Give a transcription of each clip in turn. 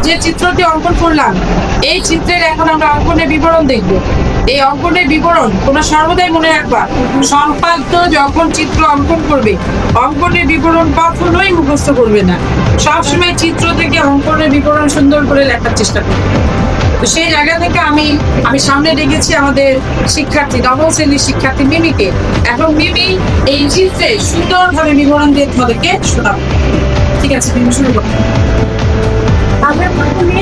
যে চিত্রটি অঙ্কন করলাম, এই চিত্রের এখন আমরা অঙ্কনের বিবরণ দেখব। এই অঙ্কনের বিবরণ তোমরা সর্বদাই মনে রাখবা, সম্পাদ্য যখন চিত্র অঙ্কন করবে অঙ্কনের বিবরণ কখনোই মুখস্থ করবে না, সবসময় চিত্র থেকে অঙ্কনের বিবরণ সুন্দর করে লেখার চেষ্টা করবে। তো সেই জায়গা থেকে আমি সামনে রেখেছি আমাদের শিক্ষার্থী, নবম শ্রেণীর শিক্ষার্থী মিমিকে। এখন মিমি এই চিত্রে সুন্দরভাবে বিবরণ দিয়ে তোমাদেরকে শোনাবো। ঠিক আছে, মিমি শুরু করো। আমরা প্রথমে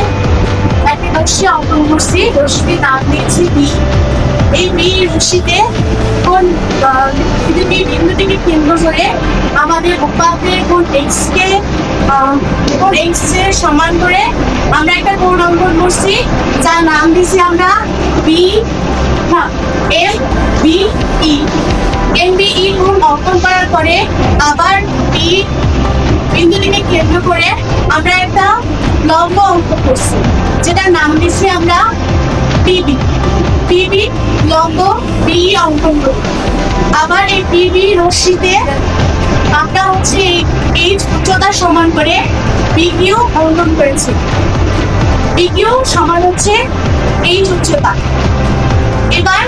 একটা রশ্মি অঙ্কন করছি, রশ্মির নাম দিয়েছি বি। এই বি রশ্মিতে কোন বিন্দুটিকে কেন্দ্র করে আমাদের উপাত্তের কোন এক্স এর সমান করে আমরা একটা কোণ অঙ্কন করছি, যার নাম দিয়েছি আমরা B M B E. M B E কোণ অঙ্কন করার পরে আবার বি বিন্দুটিকে কেন্দ্র করে আমরা একটা লম্ব অঙ্কন করছি, যেটার নাম দিচ্ছি আমরা পিবি। পিবি লম্ব বি অঙ্কন করি। আবার এই পিবি রশ্মিতে আমরা হচ্ছে এই উচ্চতা সমান করে বিকিউ অঙ্কন করেছি। বিকিউ সমান হচ্ছে এই উচ্চতা। এবার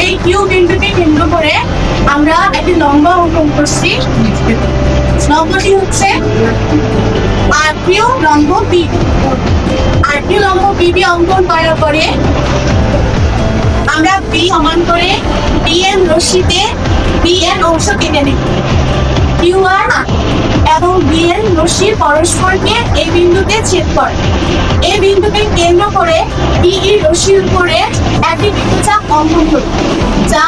এই কিউ বিন্দুকে কেন্দ্র করে আমরা একটি লম্ব অঙ্কন করছি। লম্বটি হচ্ছে আর কিউ লম্ব বিবি। আর কিউ লম্ব বিবি অঙ্কন করার পরে আমরা বি সমান করে বিএন রশ্মিতে বিএন অংশ কেটে নিই। কিউ আর এবং বিএন রশ্মি পরস্পরকে এই বিন্দুতে ছেদ করে। এই বিন্দুকে কেন্দ্র করে বিই রশ্মির উপরে একটি বৃত্তচাপ অঙ্কন করি, যা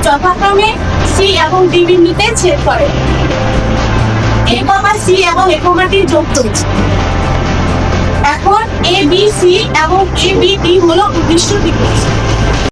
যথাক্রমে সি এবং ডি বিন্দুতে ছেদ করে। এবার সি এবং একমাটি যোগ করেছি। এখন এ বি সি এবং এ বি ডি হলো উদ্দিষ্ট ত্রিভুজ।